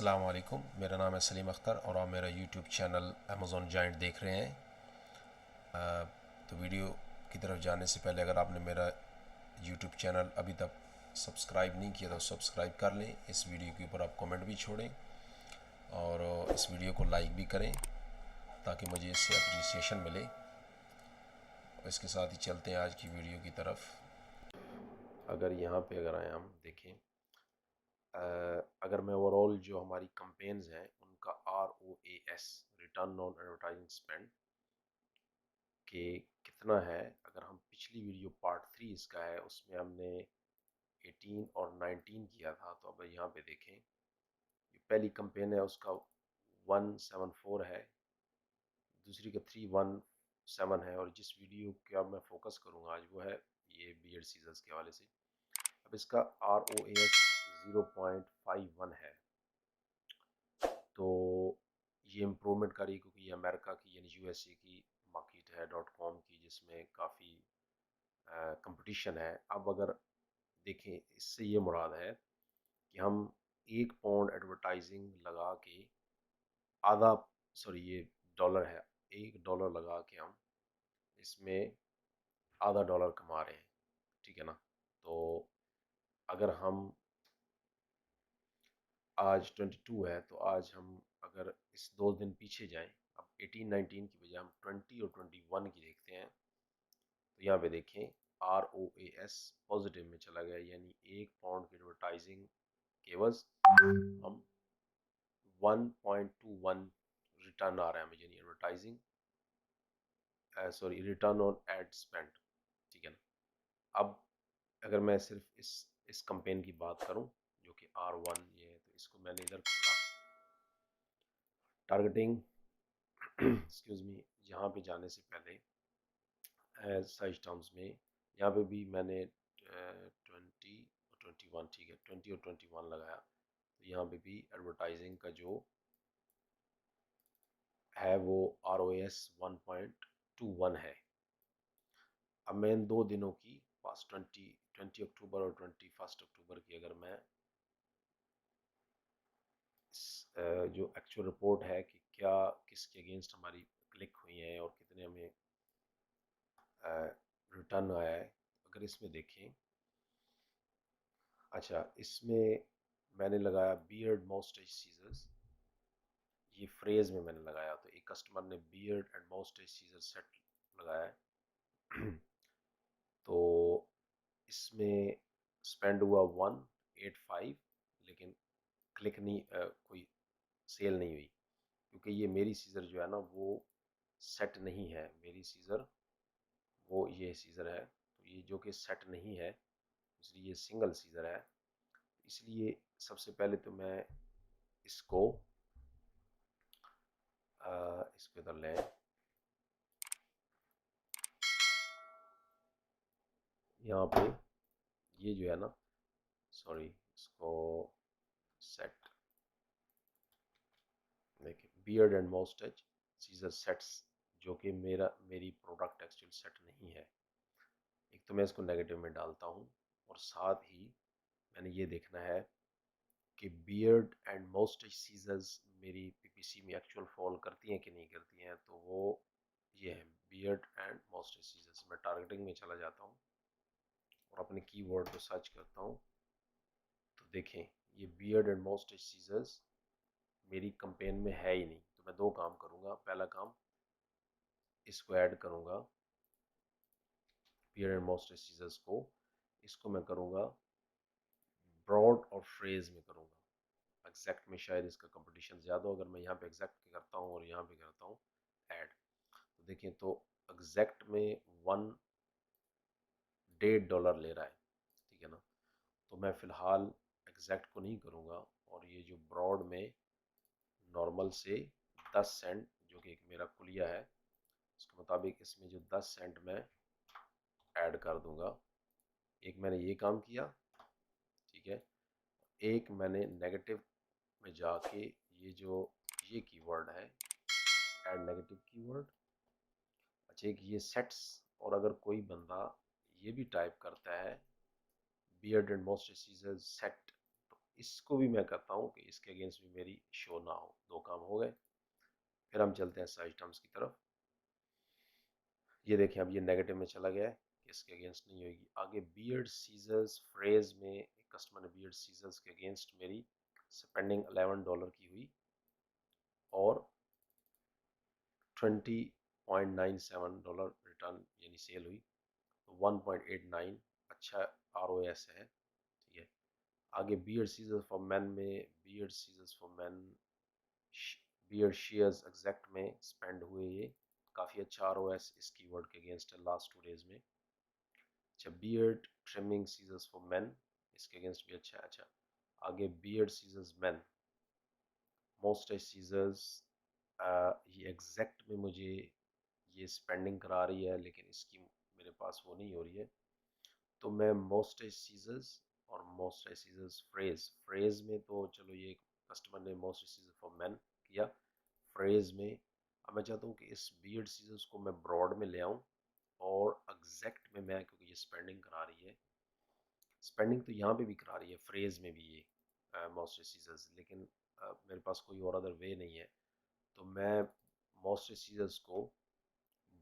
अस्सलाम वालेकुम, मेरा नाम है सलीम अख्तर और आप मेरा यूट्यूब चैनल अमेज़ॉन जायंट देख रहे हैं। तो वीडियो की तरफ जाने से पहले अगर आपने मेरा यूट्यूब चैनल अभी तक सब्सक्राइब नहीं किया तो सब्सक्राइब कर लें। इस वीडियो के ऊपर आप कमेंट भी छोड़ें और इस वीडियो को लाइक भी करें ताकि मुझे इससे अप्रिसिएशन मिले। और इसके साथ ही चलते हैं आज की वीडियो की तरफ। अगर यहाँ पे आए हम देखें, अगर मैं ओवरऑल जो हमारी कंपेन्स हैं उनका ROAS, return on advertising spend, के कितना है, अगर हम पिछली वीडियो पार्ट 3 इसका है उसमें हमने 18 और 19 किया था, तो अब यहाँ पे देखें पहली कंपेन है उसका 174 है, दूसरी का 317 है, और जिस वीडियो का मैं फोकस करूँगा आज वो है ये बियर्ड सीजर्स के हवाले से। अब इसका ROAS 0.51 है, तो ये इम्प्रूवमेंट करी क्योंकि ये अमेरिका की यानी USA की मार्केट है .com की, जिसमें काफ़ी कंपटीशन है। अब अगर देखें, इससे ये मुराद है कि हम 1 पाउंड एडवर्टाइजिंग लगा के आधा, सॉरी ये डॉलर है, $1 लगा के हम इसमें आधा डॉलर कमा रहे हैं, ठीक है ना। तो अगर हम आज 22 है, तो आज हम अगर इस 2 दिन पीछे जाएं, अब 18-19 की बजाय हम 20 और 21 की देखते हैं, तो यहाँ पे देखें ROAS पॉजिटिव में चला गया, यानी 1 पाउंड की एडवर्टाइजिंग के एवज हम 1.21 रिटर्न आ रहा है मुझे, advertising sorry return on ad spend, ठीक है ना। अब अगर मैं सिर्फ इस कंपेन की बात करूं जो कि R1 ये है, तो इसको मैंने इधर खोला, टारगेटिंग एक्सक्यूज मी, यहाँ पे जाने से पहले एज सर्च टर्म्स में यहाँ पे भी मैंने 20 और 21, ठीक है, 20 और 21 लगाया, तो यहाँ पे भी एडवर्टाइजिंग का जो है वो ROAS 1.21 है। अब मैं इन 2 दिनों की पास 20 अक्टूबर और 21 अक्टूबर की अगर मैं जो एक्चुअल रिपोर्ट है कि क्या किसके अगेंस्ट हमारी क्लिक हुई हैं और कितने हमें रिटर्न आया है, अगर इसमें देखें, अच्छा इसमें मैंने लगाया बियर्ड मॉस्टेज सीजर्स, ये फ्रेज में मैंने लगाया, तो एक कस्टमर ने बियर्ड एंड मॉस्टेज सीजर सेट लगाया है तो इसमें स्पेंड हुआ 185, लेकिन क्लिक नहीं, कोई सेल नहीं हुई, क्योंकि ये मेरी सीज़र जो है ना वो सेट नहीं है, मेरी सीज़र वो ये सीज़र है, तो ये जो कि सेट नहीं है इसलिए ये सिंगल सीज़र है। इसलिए सबसे पहले तो मैं इसको इसको इधर लें, यहाँ पे ये जो है ना, सॉरी इसको सेट, देखिए बियर्ड एंड मॉस्टेज सीजर सेट्स, जो कि मेरी प्रोडक्ट एक्चुअल सेट नहीं है। एक तो मैं इसको नेगेटिव में डालता हूँ, और साथ ही मैंने ये देखना है कि बियर्ड एंड मॉस्टेज सीजर्स मेरी PPC में एक्चुअल फॉल करती हैं कि नहीं करती हैं, तो वो ये है बियर्ड एंड मॉस्टेज सीजर्स। मैं टारगेटिंग में चला जाता हूँ और अपने कीवर्ड को सर्च करता हूँ, तो देखें ये बियर्ड एंड मॉस्टेज सीजर्स मेरी कंपेन में है ही नहीं। तो मैं 2 काम करूँगा, पहला काम इसको ऐड करूँगा, बियर्ड एंड मॉस्टेज सीजर्स को, इसको मैं करूँगा ब्रॉड और फ्रेज में करूँगा। एग्जैक्ट में शायद इसका कंपटीशन ज़्यादा हो, अगर मैं यहाँ पे एग्जैक्ट करता हूँ और यहाँ पे करता हूँ ऐड, तो देखें तो एग्जैक्ट में $1.5 ले रहा है, ठीक है ना। तो मैं फ़िलहाल एग्जैक्ट को नहीं करूँगा, और ये जो ब्रॉड में नॉर्मल से 10 सेंट जो कि एक मेरा कुलिया है उसके मुताबिक इसमें जो 10 सेंट मैं ऐड कर दूंगा। एक मैंने ये काम किया, ठीक है, एक मैंने नेगेटिव में जाके ये जो ये कीवर्ड है ऐड नेगेटिव कीवर्ड, अच्छा एक ये सेट्स, और अगर कोई बंदा ये भी टाइप करता है बियर्ड एंड मॉस्टेज सीजर सेट, तो इसको भी मैं करता हूँ कि इसके अगेंस्ट भी मेरी शो ना हो। 2 काम हो गए। फिर हम चलते हैं साइज टर्म्स की तरफ। ये देखें अब ये नेगेटिव में चला गया है, इसके अगेंस्ट नहीं होगी। आगे बियर्ड सीजर्स फ्रेज में एक कस्टमर ने बियर्ड सीजर्स के अगेंस्ट मेरी स्पेंडिंग $11 की हुई और $20.97 रिटर्न यानी सेल हुई, तो 1.89 अच्छा ROS है। ठीक है। आगे बियर्ड सीजर्स फॉर मैन में beard scissors for man beard shears exact में स्पेंड हुए, ये काफ़ी अच्छा ROS इस कीवर्ड के अगेंस्ट है लास्ट 2 डेज में। अच्छा beard trimming scissors for man, इसके अगेंस्ट भी अच्छा है। अच्छा आगे beard scissors man moustache scissors, ये एग्जैक्ट में मुझे ये स्पेंडिंग करा रही है, लेकिन इसकी मेरे पास वो नहीं हो रही है, तो मैं मोस्टाइज सीजर्स और मोस्टाइज सीजर्स फ्रेज में तो चलो ये कस्टमर ने मोस्टाइज सीजर फॉर मैन किया। फ्रेज में अब मैं चाहता हूँ कि इस बियर्ड सीजर्स को मैं ब्रॉड में ले आऊँ और एग्जैक्ट में मैं, क्योंकि ये स्पेंडिंग करा रही है, स्पेंडिंग तो यहाँ पे भी करा रही है फ्रेज में भी ये मोस्टाइज सीजर्स, लेकिन मेरे पास कोई और अदर वे नहीं है, तो मैं मोस्टाइज सीजर्स को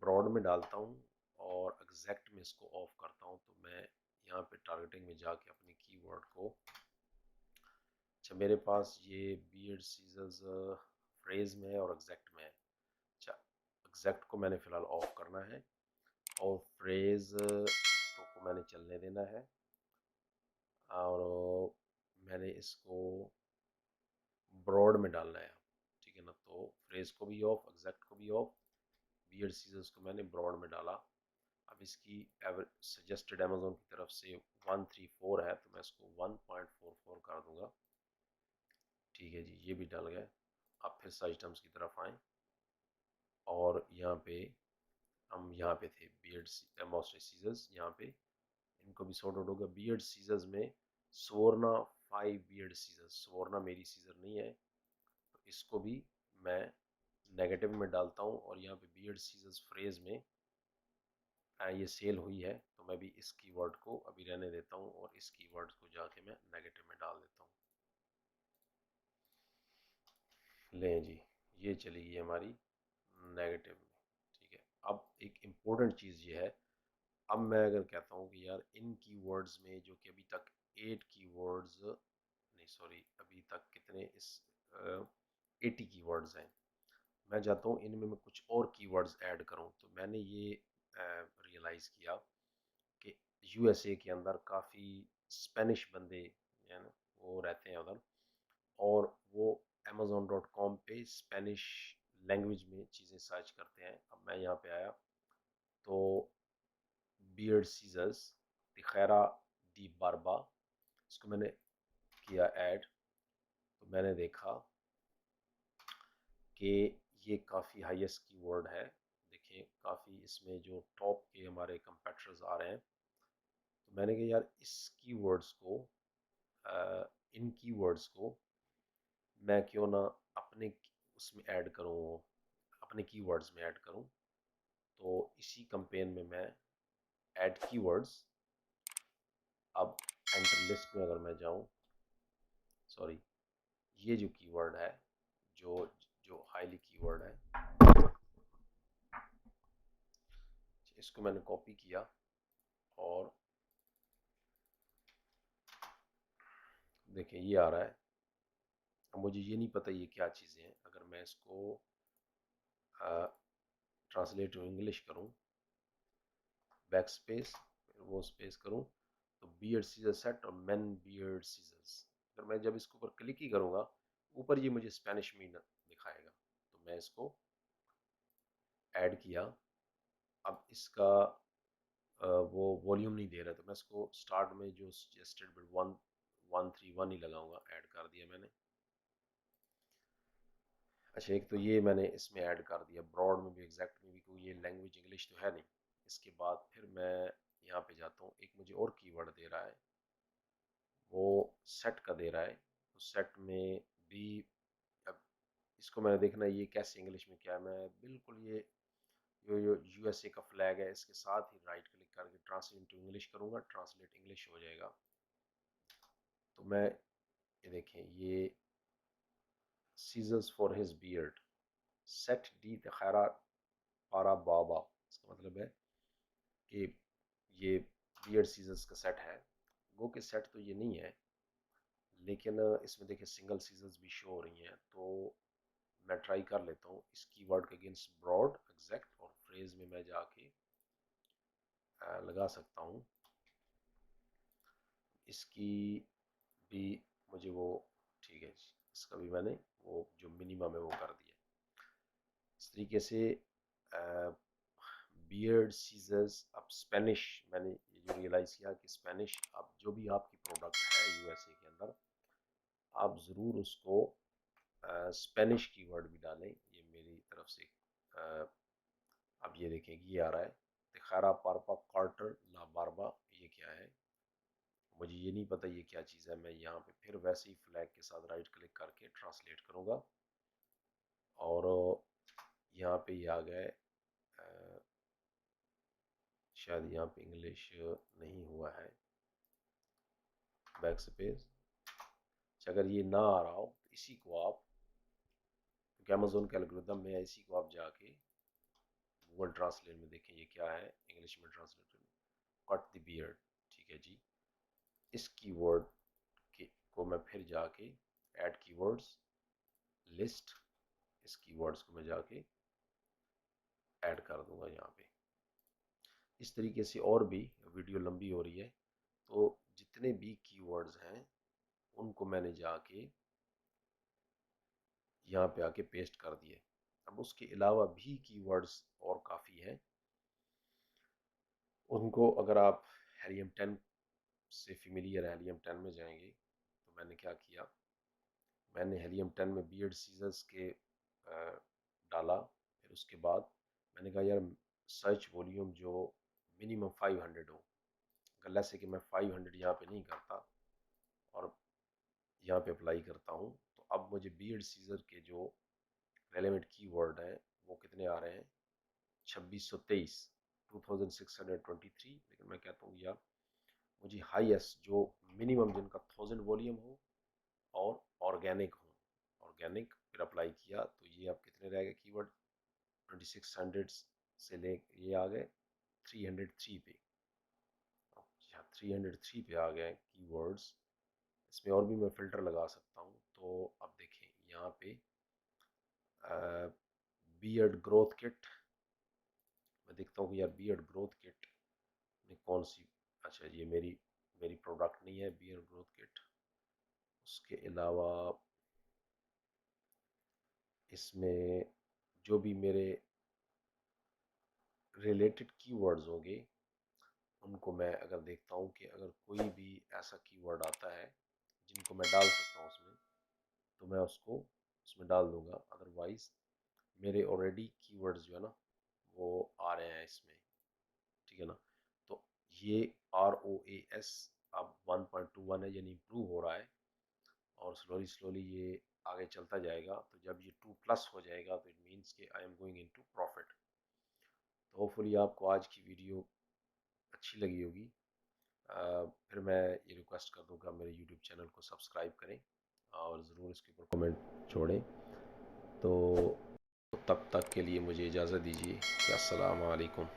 ब्रॉड में डालता हूँ और एग्जैक्ट में इसको ऑफ करता हूँ। तो मैं यहाँ पे टारगेटिंग में जाके अपने कीवर्ड को, अच्छा मेरे पास ये बियर्ड सीजर्स फ्रेज में है और एग्जैक्ट में है। अच्छा एग्जैक्ट को मैंने फ़िलहाल ऑफ करना है और फ्रेज को मैंने चलने देना है, और मैंने इसको ब्रॉड में डालना है। ठीक है ना, तो फ्रेज को भी ऑफ, एग्जैक्ट को भी ऑफ, बियर्ड सीजर्स को मैंने ब्रॉड में डाला। अब इसकी सजेस्टेड अमेजोन की तरफ से 134 है, तो मैं इसको 1.44 कर दूंगा। ठीक है जी, ये भी डल गया। अब फिर सर्च टर्म्स की तरफ आएँ और यहाँ पे हम यहाँ पे थे बियर्ड मोस्टाइज सीजर्स, यहाँ पे इनको भी सॉर्ट आउट होगा। बियर्ड सीजर्स में सुवर्णा 5 बियर्ड सीजर्स, सुवर्णा मेरी सीजर नहीं है, तो इसको भी मैं नेगेटिव में डालता हूँ और यहाँ पे बियर्ड सीजर्स फ्रेज में ये सेल हुई है, तो मैं भी इस कीवर्ड को अभी रहने देता हूँ और इस कीवर्ड को जाके मैं नेगेटिव में डाल देता हूँ। लें जी, ये चली गई हमारी नेगेटिव में। ठीक है, अब एक इम्पोर्टेंट चीज़ ये है, अब मैं अगर कहता हूँ कि यार इन कीवर्ड्स में जो कि अभी तक 8 कीवर्ड्स, नहीं सॉरी, अभी तक कितने इस 80 कीवर्ड्स हैं, मैं चाहता हूँ इनमें मैं कुछ और कीवर्ड्स ऐड करूँ। तो मैंने ये रियलाइज़ किया कि USA के अंदर काफ़ी स्पेनिश बंदे है ना, वो रहते हैं उधर, और वो amazon.com पे स्पेनिश लैंग्वेज में चीज़ें सर्च करते हैं। अब मैं यहाँ पे आया तो बियर्ड सीजर्स तिखैरा दी बारबा, इसको मैंने किया ऐड, तो मैंने देखा कि ये काफ़ी हाईएस्ट कीवर्ड है। देखिए काफ़ी इसमें जो टॉप के हमारे कंपेटिटर्स आ रहे हैं, तो मैंने कहा यार इस कीवर्ड्स को, इन कीवर्ड्स को मैं क्यों ना अपने उसमें ऐड करूँ, अपने कीवर्ड्स में ऐड करूँ। तो इसी कैंपेन में मैं ऐड कीवर्ड्स, अब एंटर लिस्ट में अगर मैं जाऊँ, सॉरी ये जो कीवर्ड है, जो जो हाईली कीवर्ड है, इसको मैंने कॉपी किया और देखिए ये आ रहा है। अब मुझे ये नहीं पता ये क्या चीज़ें हैं। अगर मैं इसको ट्रांसलेट टू इंग्लिश करूँ, बैक स्पेस, फिर वो स्पेस करूँ, तो बियर्ड सीजर सेट और मेन बियर्ड सीजर्स, अगर मैं जब इसके ऊपर क्लिक ही करूँगा, ऊपर ये मुझे स्पेनिश में दिखाएगा। तो मैं इसको ऐड किया। अब इसका वो वॉल्यूम नहीं दे रहा, तो मैं इसको स्टार्ट में जो सजेस्टेड बिट 131 ही लगाऊंगा। ऐड कर दिया मैंने। अच्छा एक तो ये मैंने इसमें ऐड कर दिया, ब्रॉड में भी एग्जैक्ट में भी, क्योंकि ये लैंग्वेज इंग्लिश तो है नहीं। इसके बाद फिर मैं यहाँ पे जाता हूँ, एक मुझे और कीवर्ड दे रहा है, वो सेट का दे रहा है। तो सेट में भी अब इसको मैंने देखना है ये कैसे इंग्लिश में क्या है। मैं बिल्कुल ये जो USA का फ्लैग है, इसके साथ ही राइट क्लिक करके ट्रांसलेट टू इंग्लिश करूँगा, ट्रांसलेट इंग्लिश हो जाएगा। तो मैं ये देखें, ये scissors for his beard set D खैरा पारा बाबा, इसका मतलब है कि ये बियर्ड सीजर्स का सेट है। गो के सेट तो ये नहीं है, लेकिन इसमें देखिए सिंगल सीजर्स भी शो हो रही हैं। तो मैं ट्राई कर लेता हूँ इस कीवर्ड के अगेंस्ट ब्रॉड एग्जैक्ट और फ्रेज में मैं जाके लगा सकता हूँ। इसकी भी मुझे वो ठीक है, इसका भी मैंने वो जो मिनिमम है वो कर दिया। इस तरीके से बियर्ड सीजर्स। अब स्पेनिश मैंने ये जो रियलाइज़ किया कि स्पेनिश, अब जो भी आपकी प्रोडक्ट है यूएसए के अंदर, आप ज़रूर उसको स्पेनिश कीवर्ड भी डालें। ये मेरी तरफ से अब ये देखेंगे ये आ रहा है तिखारा पारपा कार्टर ला बारबा, ये क्या है मुझे ये नहीं पता ये क्या चीज़ है। मैं यहाँ पे फिर वैसे ही फ्लैग के साथ राइट क्लिक करके ट्रांसलेट करूँगा और यहाँ पे ये आ गए। शायद यहाँ पे इंग्लिश नहीं हुआ है, बैक स्पेस। अगर ये ना आ रहा हो तो इसी को आप, क्योंकि अमेजोन के एल्गोरिथम में इसी को आप जाके गूगल ट्रांसलेट में देखें ये क्या है, इंग्लिश में ट्रांसलेट कट द बियर्ड। ठीक है जी, इस कीवर्ड के को मैं फिर जाके ऐड कीवर्ड्स लिस्ट, इस कीवर्ड्स को मैं जाके ऐड कर दूंगा यहाँ पे। इस तरीके से और भी, वीडियो लंबी हो रही है तो जितने भी कीवर्ड्स हैं उनको मैंने जाके यहाँ पे आके पेस्ट कर दिए। अब उसके अलावा भी कीवर्ड्स और काफ़ी हैं, उनको अगर आप हेलियम 10 से फेमिलियर है, हेलियम 10 में जाएंगे तो मैंने क्या किया, मैंने हेलियम 10 में बियर्ड सीजर्स के डाला। फिर उसके बाद मैंने कहा यार सर्च वॉल्यूम जो मिनिमम 500 हो, अगर से कि मैं 500 यहाँ पे नहीं करता और यहाँ पे अप्लाई करता हूँ, तो अब मुझे बियर्ड सीजर के जो रेलेवेंट कीवर्ड हैं वो कितने आ रहे हैं, 2623, 2623। लेकिन मैं कहता हूँ यार मुझे हाईएस्ट जो मिनिमम जिनका 1000 वॉल्यूम हो और ऑर्गेनिक हो, ऑर्गेनिक फिर अप्लाई किया तो ये अब कितने रह गए कीवर्ड, 2600 से ले ये आ गए 303 पे। अब 303 पे आ गए कीवर्ड्स। इसमें और भी मैं फ़िल्टर लगा सकता हूँ। तो अब देखें यहाँ पे बियर्ड ग्रोथ किट, मैं देखता हूँ कि यार बियर्ड ग्रोथ किट में कौन सी, अच्छा ये मेरी मेरी प्रोडक्ट नहीं है बियर्ड ग्रोथ किट। उसके अलावा इसमें जो भी मेरे रिलेटेड कीवर्ड्स होंगे उनको मैं अगर देखता हूँ कि अगर कोई भी ऐसा कीवर्ड आता है जिनको मैं डाल सकता हूँ उसमें, तो मैं उसको उसमें डाल दूंगा। अदरवाइज मेरे ऑलरेडी कीवर्ड्स जो है ना वो आ रहे हैं इसमें, ठीक है ना। तो ये ROAS अब 1.21 है, यानी इम्प्रूव हो रहा है और स्लोली स्लोली ये आगे चलता जाएगा। तो जब ये 2+ हो जाएगा तो इट मीन्स कि I am going into profit. तो होपफुली आपको आज की वीडियो अच्छी लगी होगी। फिर मैं ये रिक्वेस्ट कर दूंगा मेरे यूट्यूब चैनल को सब्सक्राइब करें और ज़रूर इसके ऊपर कमेंट छोड़ें। तो तब तक के लिए मुझे इजाज़त दीजिए कि अस्सलाम वालेकुम।